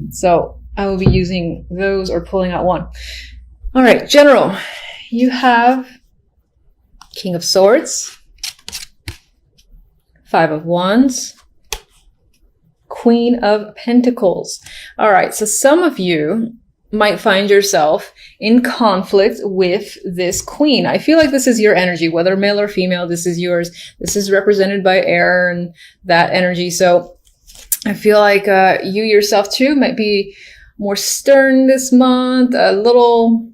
So I will be using those or pulling out one. All right, general, you have King of Swords, Five of Wands, Queen of Pentacles. All right, so some of you might find yourself in conflict with this queen. I feel like this is your energy, whether male or female, this is yours. This is represented by air and that energy. So I feel like you yourself too might be more stern this month, a little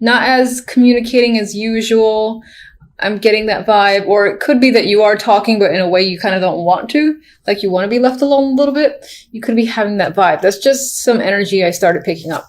not as communicating as usual. I'm getting that vibe. Or it could be that you are talking, but in a way you kind of don't want to. Like you want to be left alone a little bit. You could be having that vibe. That's just some energy I started picking up.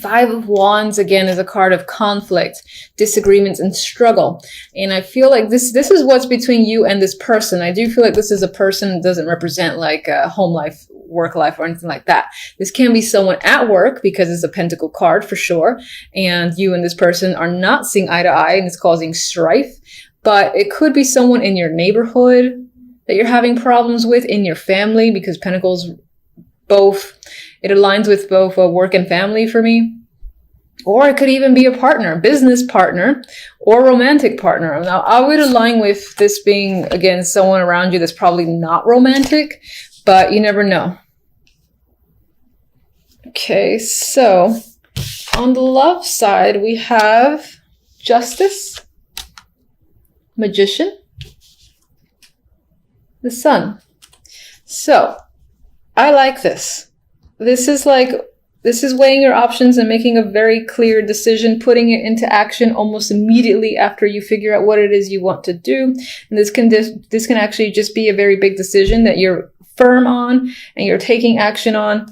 Five of Wands, again, is a card of conflict, disagreements, and struggle. And I feel like this is what's between you and this person. I do feel like this is a person that doesn't represent like a home life, work life, or anything like that. This can be someone at work because it's a pentacle card for sure. And you and this person are not seeing eye to eye and it's causing strife. But it could be someone in your neighborhood that you're having problems with, in your family, because pentacles both, it aligns with both work and family for me. Or it could even be a partner, business partner, or romantic partner. Now, I would align with this being, again, someone around you that's probably not romantic, but you never know. Okay, so on the love side, we have Justice, Magician, the Sun. So I like this. This is weighing your options and making a very clear decision, putting it into action almost immediately after you figure out what it is you want to do. And this can actually just be a very big decision that you're firm on and you're taking action on.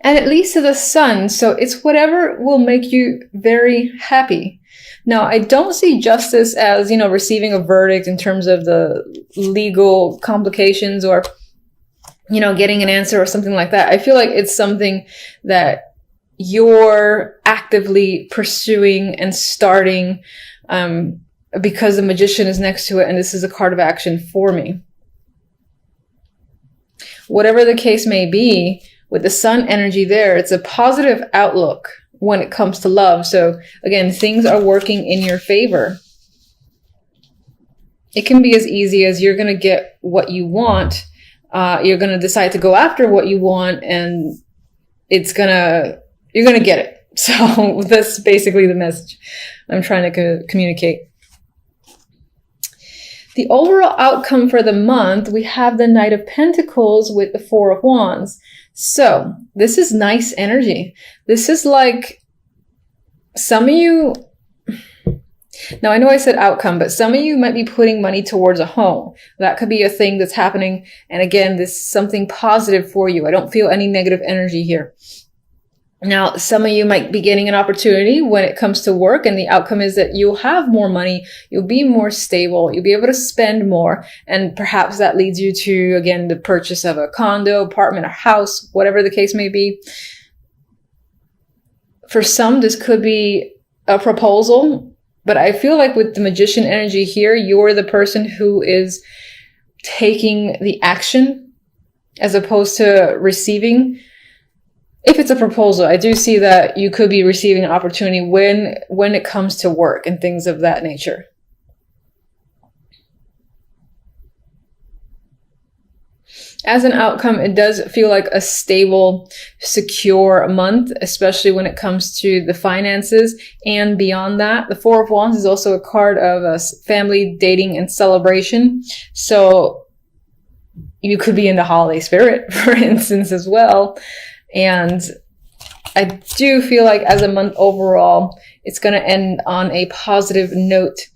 And it leads to the Sun. So it's whatever will make you very happy. Now, I don't see justice as, receiving a verdict in terms of the legal complications or getting an answer or something like that. I feel like it's something that you're actively pursuing and starting because the Magician is next to it, and this is a card of action for me. Whatever the case may be, with the Sun energy there, it's a positive outlook when it comes to love. So again, things are working in your favor. It can be as easy as you're going to get what you want. You're going to decide to go after what you want, and you're going to get it. So that's basically the message I'm trying to communicate. The overall outcome for the month, we have the Knight of Pentacles with the Four of Wands. So this is nice energy. This is like some of you, now I know I said outcome, but some of you might be putting money towards a home. That could be a thing that's happening. And again, this is something positive for you. I don't feel any negative energy here. Now, some of you might be getting an opportunity when it comes to work, and the outcome is that you'll have more money, you'll be more stable, you'll be able to spend more, and perhaps that leads you to, again, the purchase of a condo, apartment, or house, whatever the case may be. For some, this could be a proposal, but I feel like with the Magician energy here, you're the person who is taking the action as opposed to receiving. If it's a proposal, I do see that you could be receiving an opportunity when it comes to work and things of that nature. As an outcome, it does feel like a stable, secure month, especially when it comes to the finances. And beyond that, the Four of Wands is also a card of family, dating, and celebration. So you could be in the holiday spirit, for instance, as well. And I do feel like as a month overall, it's going to end on a positive note.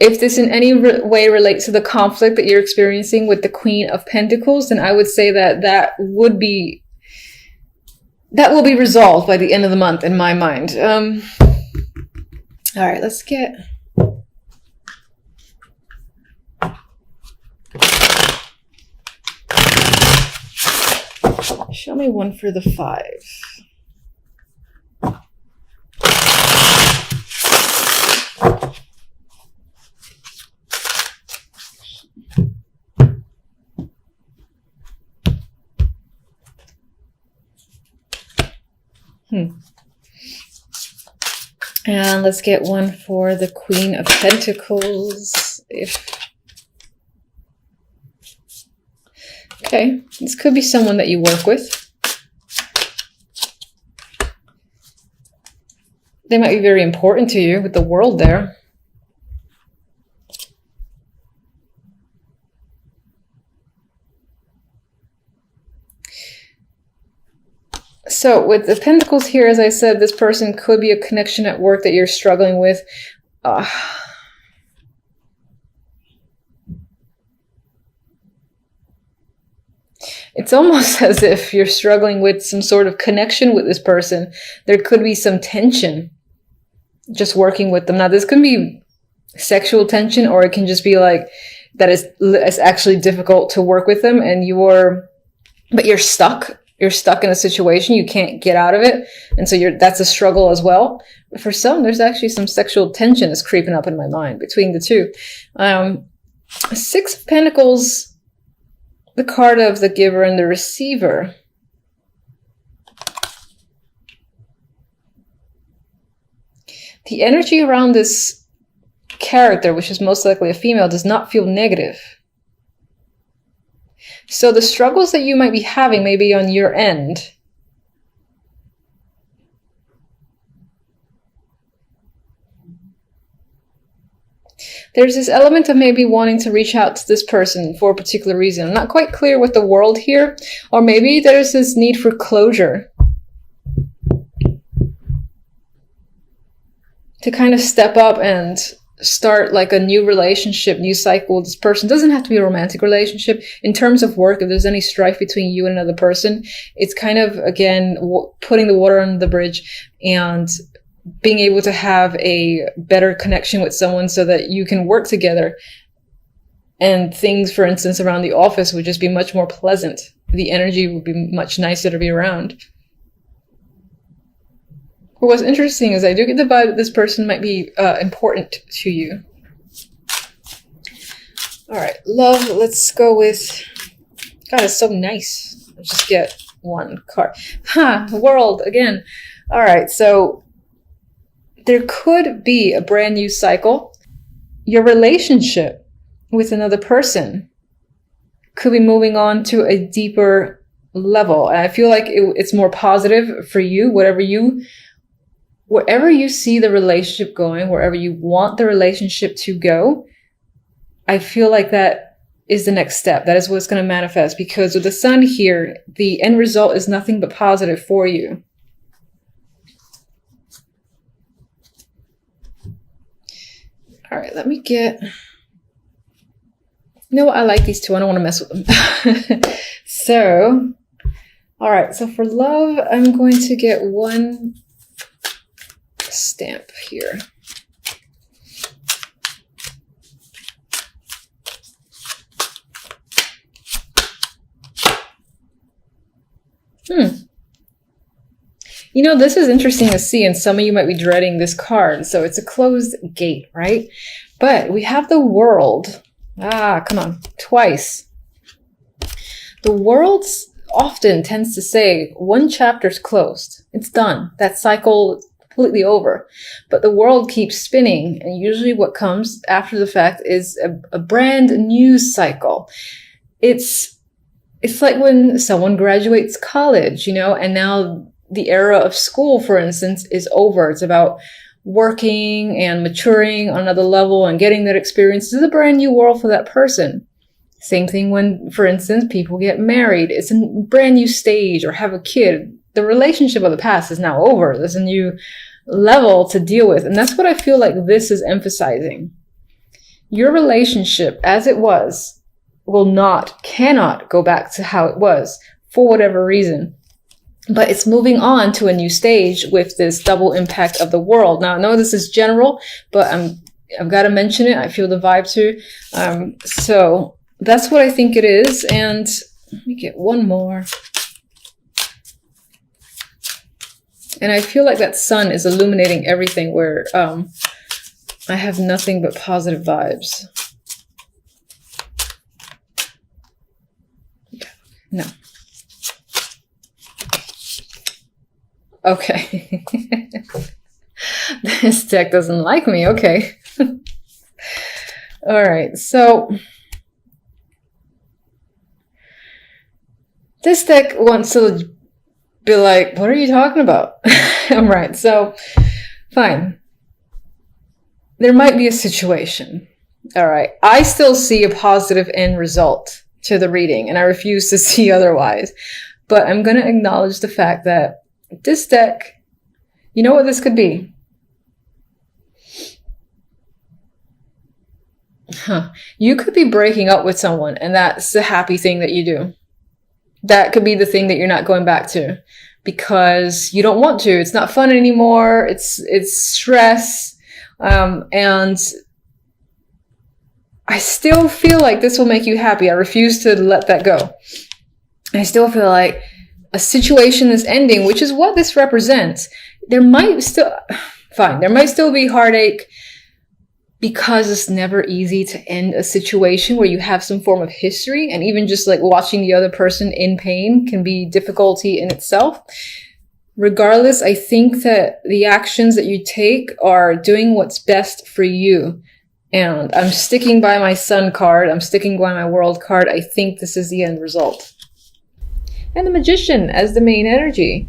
If this in any way relates to the conflict that you're experiencing with the Queen of Pentacles, then I would say that will be resolved by the end of the month in my mind. All right, let's get... Show me one for the 5. And let's get one for the Queen of Pentacles. Okay, this could be someone that you work with. They might be very important to you with the World there. So with the Pentacles here, as I said, this person could be a connection at work that you're struggling with. It's almost as if you're struggling with some sort of connection with this person. There could be some tension just working with them. Now, this could be sexual tension, or it can just be like that it's actually difficult to work with them, and but you're stuck. You're stuck in a situation. You can't get out of it. And so that's a struggle as well. But for some, there's actually some sexual tension is creeping up in my mind between the two. Six of Pentacles, the card of the giver and the receiver. The energy around this character, which is most likely a female, does not feel negative. So the struggles that you might be having may be on your end. There's this element of maybe wanting to reach out to this person for a particular reason. I'm not quite clear with the World here. Or maybe there's this need for closure. To kind of step up and start like a new relationship, new cycle. This person doesn't have to be a romantic relationship. In terms of work, if there's any strife between you and another person, it's kind of, again, putting the water under the bridge and being able to have a better connection with someone so that you can work together. And things, for instance, around the office would just be much more pleasant. The energy would be much nicer to be around. But what's interesting is I do get the vibe that this person might be important to you. All right, love, let's go with... God, it's so nice. Let's just get one card. World, again. All right, so there could be a brand new cycle. Your relationship with another person could be moving on to a deeper level. And I feel like it's more positive for you, wherever you see the relationship going, wherever you want the relationship to go, I feel like that is the next step. That is what's going to manifest, because with the Sun here, the end result is nothing but positive for you. All right, let me get... You know what? I like these two. I don't want to mess with them. So, all right. So for love, I'm going to get one stamp here. You know, this is interesting to see, and some of you might be dreading this card. So it's a closed gate, right? But we have the World. Come on, twice. The World often tends to say one chapter's closed. It's done. That cycle completely over. But the World keeps spinning, and usually what comes after the fact is a brand new cycle. It's like when someone graduates college, you know, and now the era of school, for instance, is over. It's about working and maturing on another level and getting that experience. This is a brand new world for that person. Same thing when, for instance, people get married. It's a brand new stage, or have a kid. The relationship of the past is now over. There's a new level to deal with. And that's what I feel like this is emphasizing. Your relationship as it was cannot go back to how it was for whatever reason. But it's moving on to a new stage with this double impact of the World. Now, I know this is general, but I've got to mention it. I feel the vibe too. So that's what I think it is. And let me get one more. And I feel like that Sun is illuminating everything, where I have nothing but positive vibes. No. Okay. This deck doesn't like me. Okay. All right. So this deck wants to be like, what are you talking about? All right. So fine. There might be a situation. All right. I still see a positive end result to the reading, and I refuse to see otherwise. But I'm going to acknowledge the fact that this deck, you know what this could be? You could be breaking up with someone, and that's the happy thing that you do. That could be the thing that you're not going back to because you don't want to. It's not fun anymore. It's stress. And I still feel like this will make you happy. I refuse to let that go. I still feel like a situation is ending, which is what this represents. There might still be heartache because it's never easy to end a situation where you have some form of history, and even just like watching the other person in pain can be difficulty in itself. Regardless, I think that the actions that you take are doing what's best for you. And I'm sticking by my Sun card. I'm sticking by my World card. I think this is the end result. And the Magician as the main energy.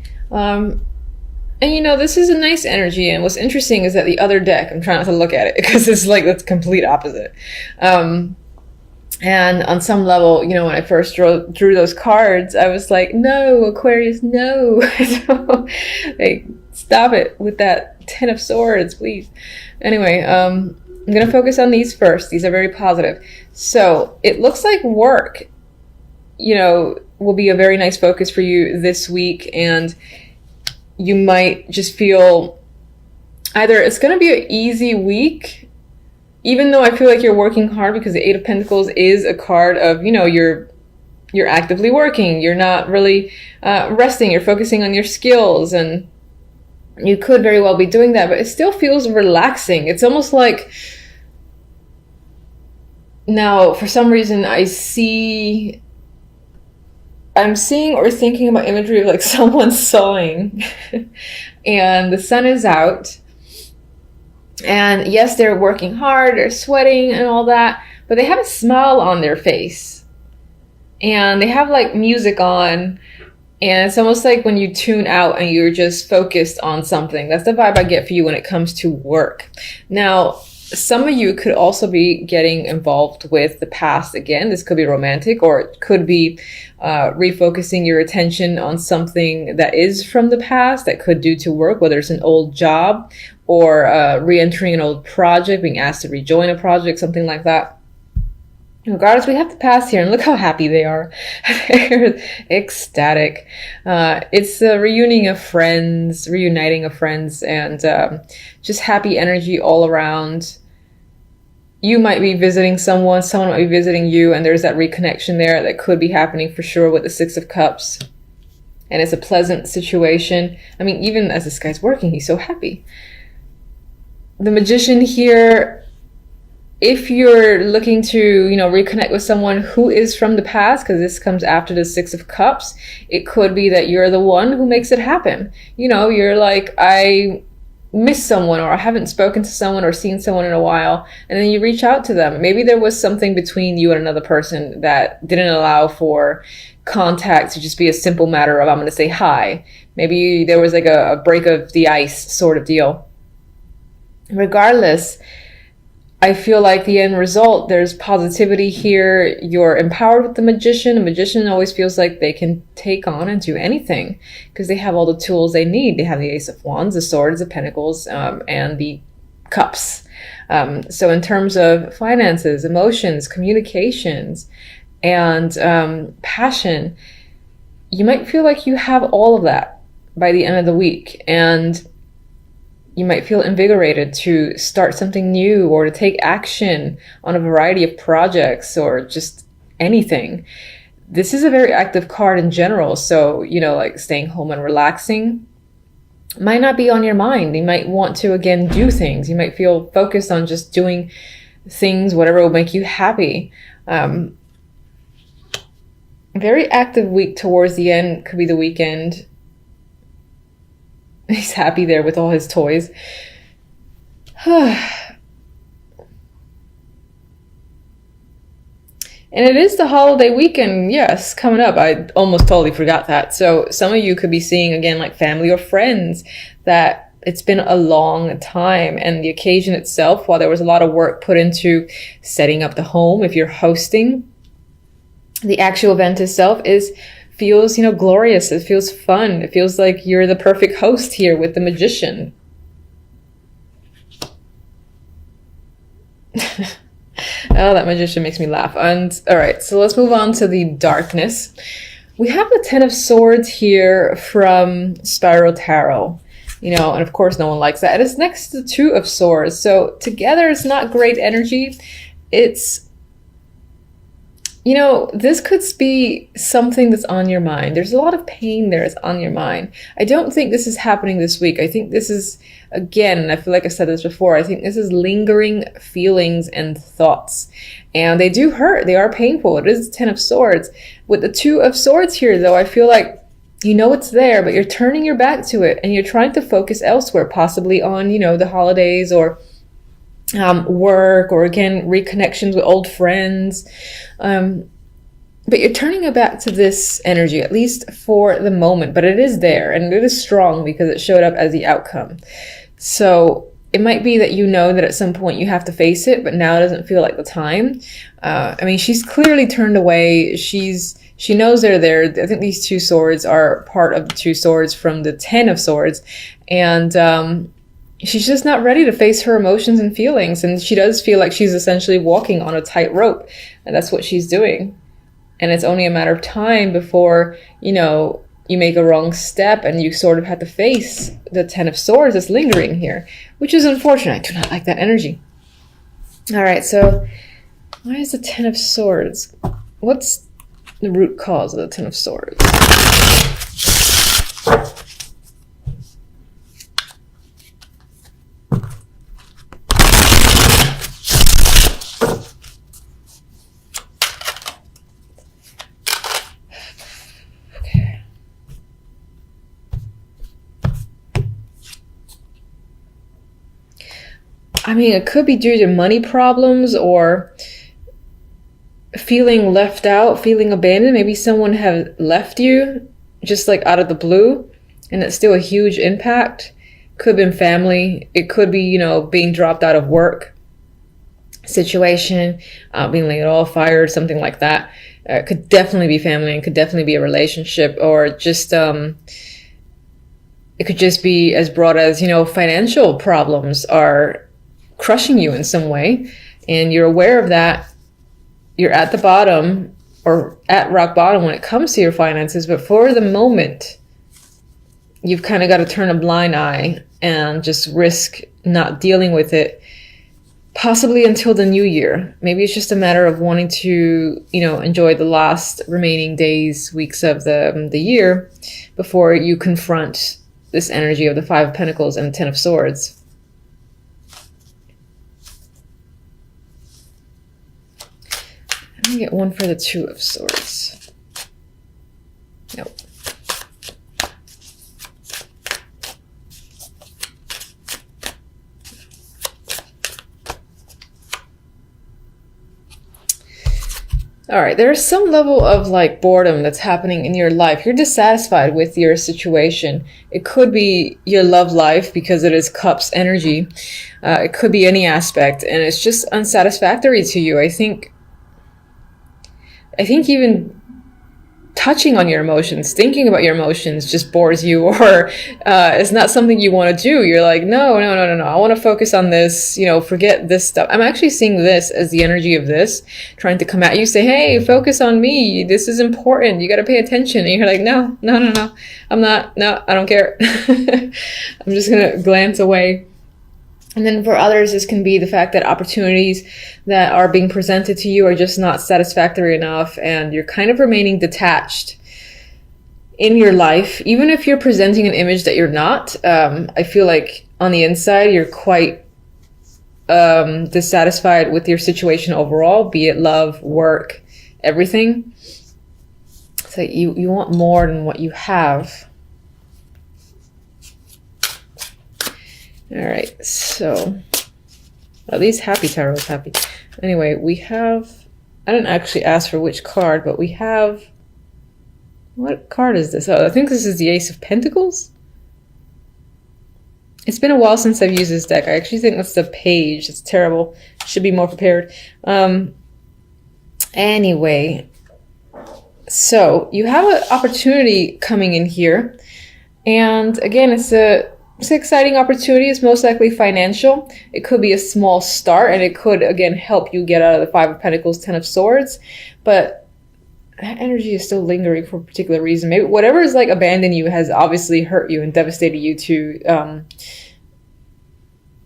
And you know, this is a nice energy. And what's interesting is that the other deck, I'm trying not to look at it because it's like the complete opposite. And on some level, you know, when I first drew those cards, I was like, no, Aquarius, no. So, like, stop it with that 10 of Swords, please. Anyway, I'm going to focus on these first. These are very positive. So it looks like work, you know, will be a very nice focus for you this week. And you might just feel either it's going to be an easy week, even though I feel like you're working hard, because the Eight of Pentacles is a card of, you know, you're actively working. You're not really resting. You're focusing on your skills, and you could very well be doing that, but it still feels relaxing. It's almost like, now, for some reason, I'm seeing or thinking about imagery of like someone sewing and the sun is out. And yes, they're working hard, they're sweating and all that, but they have a smile on their face. And they have like music on, and it's almost like when you tune out and you're just focused on something. That's the vibe I get for you when it comes to work. Now, some of you could also be getting involved with the past again. This could be romantic, or it could be refocusing your attention on something that is from the past that could do to work, whether it's an old job or re-entering an old project, being asked to rejoin a project, something like that. Regardless, we have the past here, and look how happy they are. They're ecstatic. It's a reuniting of friends, and just happy energy all around. You might be visiting someone might be visiting you, and there's that reconnection there that could be happening for sure with the Six of Cups. And it's a pleasant situation. I mean, even as this guy's working, he's so happy. The Magician here, if you're looking to, you know, reconnect with someone who is from the past, because this comes after the Six of Cups, it could be that you're the one who makes it happen. You know, you're like, I miss someone, or I haven't spoken to someone or seen someone in a while, and then you reach out to them. Maybe there was something between you and another person that didn't allow for contact to just be a simple matter of, I'm going to say hi. Maybe there was like a break of the ice sort of deal. Regardless, I feel like the end result, there's positivity here. You're empowered with the Magician. A Magician always feels like they can take on and do anything because they have all the tools they need. They have the Ace of Wands, the Swords, the Pentacles, and the Cups. So in terms of finances, emotions, communications, and passion, you might feel like you have all of that by the end of the week. And you might feel invigorated to start something new or to take action on a variety of projects or just anything. This is a very active card in general. So, you know, like staying home and relaxing might not be on your mind. You might want to, again, do things. You might feel focused on just doing things, whatever will make you happy. Very active week towards the end. Could be the weekend. He's happy there with all his toys. And it is the holiday weekend, yes, coming up. I almost totally forgot that. So some of you could be seeing, again, like family or friends that it's been a long time. And the occasion itself, while there was a lot of work put into setting up the home, if you're hosting, the actual event itself feels, glorious. It feels fun. It feels like you're the perfect host here with the magician. Oh, that magician makes me laugh. And all right, so let's move on to the darkness. We have the Ten of Swords here from Spiral Tarot, and of course no one likes that. It is next to the Two of Swords. So together it's not great energy. It's, this could be something that's on your mind. There's a lot of pain there that's on your mind. I don't think this is happening this week. I think this is, again, and I feel like I said this before, I think this is lingering feelings and thoughts. And they do hurt. They are painful. It is the Ten of Swords. With the Two of Swords here, though, I feel like it's there, but you're turning your back to it and you're trying to focus elsewhere, possibly on, the holidays or work, or again, reconnections with old friends. But you're turning it back to this energy, at least for the moment, but it is there and it is strong because it showed up as the outcome. So it might be that that at some point you have to face it, but now it doesn't feel like the time. She's clearly turned away. She knows they're there. I think these two swords are part of the two swords from the Ten of Swords. And she's just not ready to face her emotions and feelings. And she does feel like she's essentially walking on a tightrope. And that's what she's doing. And it's only a matter of time before, you make a wrong step and you sort of have to face the Ten of Swords that's lingering here, which is unfortunate. I do not like that energy. All right, so why is the Ten of Swords? What's the root cause of the Ten of Swords? It could be due to money problems or feeling left out, feeling abandoned. Maybe someone have left you just like out of the blue, and it's still a huge impact. Could have been family. It could be, being dropped out of work situation, being laid off, fired, something like that. It could definitely be family, and could definitely be a relationship, or just it could just be as broad as, financial problems are crushing you in some way, and you're aware of that. You're at the bottom or at rock bottom when it comes to your finances, but for the moment you've kind of got to turn a blind eye and just risk not dealing with it, possibly until the new year. Maybe it's just a matter of wanting to, enjoy the last remaining days, weeks of the year before you confront this energy of the Five of Pentacles and the Ten of Swords. Let me get one for the Two of Swords. Nope. All right, there's some level of like boredom that's happening in your life. You're dissatisfied with your situation. It could be your love life because it is Cups energy. It could be any aspect, and it's just unsatisfactory to you. I think even touching on your emotions, thinking about your emotions just bores you, or it's not something you want to do. You're like, no. I want to focus on this, forget this stuff. I'm actually seeing this as the energy of this trying to come at you, say, hey, focus on me. This is important. You got to pay attention. And you're like, no. I'm not. No, I don't care. I'm just going to glance away. And then for others, this can be the fact that opportunities that are being presented to you are just not satisfactory enough, and you're kind of remaining detached in your life. Even if you're presenting an image that you're not, I feel like on the inside, you're quite dissatisfied with your situation overall, be it love, work, everything. So you want more than what you have. All right, so at least Happy Tarot is happy. Anyway, we have, I didn't actually ask for which card, but we have, what card is this? Oh, I think this is the Ace of Pentacles. It's been a while since I've used this deck. I actually think that's the page. It's terrible. Should be more prepared. Anyway, so you have an opportunity coming in here. And again, it's an exciting opportunity. It's most likely financial. It could be a small start, and it could, again, help you get out of the Five of Pentacles, Ten of Swords. But that energy is still lingering for a particular reason. Maybe whatever is like abandoned you has obviously hurt you and devastated you to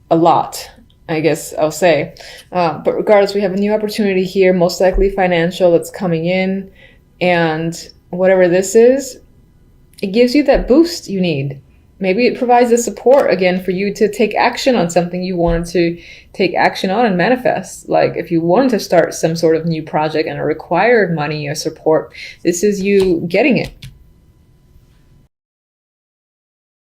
a lot, I guess I'll say. But regardless, we have a new opportunity here, most likely financial, that's coming in. And whatever this is, it gives you that boost you need. Maybe it provides the support again for you to take action on something you wanted to take action on and manifest. Like if you wanted to start some sort of new project and it required money or support, this is you getting it.